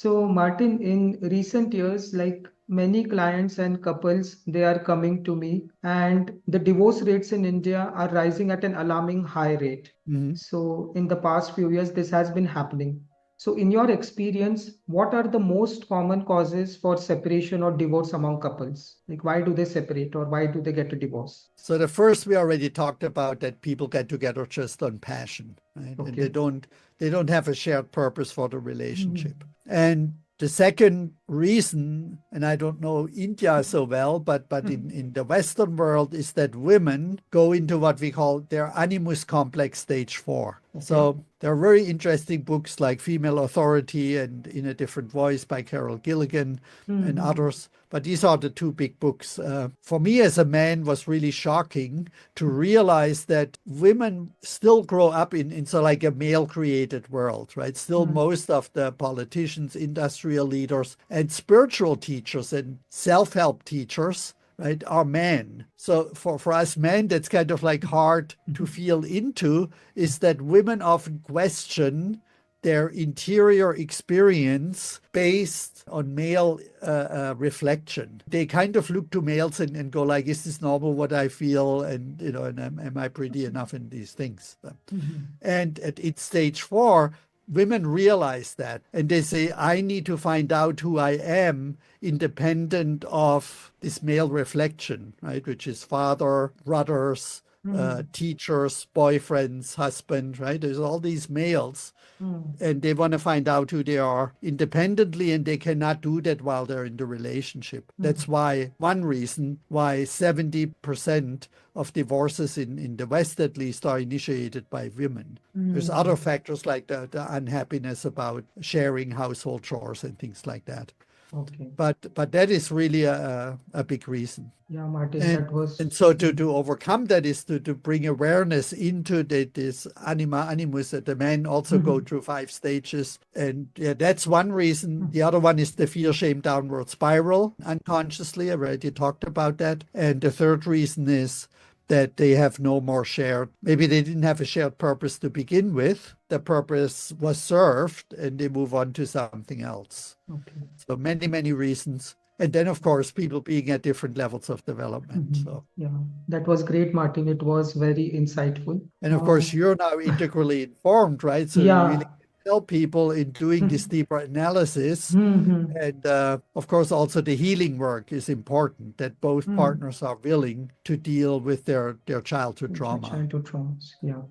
So, Martin, in recent years, like many clients and couples, they are coming to me, and the divorce rates in India are rising at an alarming high rate. Mhm. So, in the past few years, this has been happening. So, in your experience, what are the most common causes for separation or divorce among couples? Like, why do they separate or why do they get a divorce? So the first we already talked about that people get together just on passion, right? And Okay. they don't have a shared purpose for the Mhm. relationship. And the second reason, and I don't know India so well, but in the Western world, is that women go into what we call their animus complex stage 4. Okay. So there are very interesting books like Female Authority and In a Different Voice by Carol Gilligan and Mhm. others. But these are the two big books. For me as a man, was really shocking to realize that women still grow up in so like a male-created world, right? Still, Mhm. most of the politicians, industrial leaders, and spiritual teachers and self-help teachers, right, are men. So for us men, that's kind of like hard to feel into, is that women often question their interior experience based on male reflection. They kind of look to males and go like, is this normal what I feel? And, and am I pretty enough in these things? Mhm. And at its stage 4, women realize that and they say, I need to find out who I am independent of this male reflection, right? Which is father, brothers, Mhm. teachers, boyfriends, husband, right? There's all these males Mhm. and they want to find out who they are independently, and they cannot do that while they're in the relationship. That's Mhm. why one reason why 70% of divorces in the West at least are initiated by women. There's other Mhm. factors like the unhappiness about sharing household chores and things like that. Okay. But that is really a big reason. Yeah, Martin, And that was. and so Mhm. to overcome that is to bring awareness into this animus that the men also go Mhm. through 5 stages. And yeah, that's one reason. The other one is the fear, shame, downward spiral unconsciously. I already talked about that. And the third reason is that they have no more shared, maybe they didn't have a shared purpose to begin with. The purpose was served and they move on to something else. Okay. So many, many reasons. And then, of course, people being at different levels of development. Mhm. So, Yeah, that was great, Martin. It was very insightful. and of course, you're now integrally informed, right? So you really Yeah. help people in doing this deeper analysis. Mhm. And of course, also the healing work is important, that both Mhm. partners are willing to deal with their childhood With the trauma. childhood traumas. Yeah.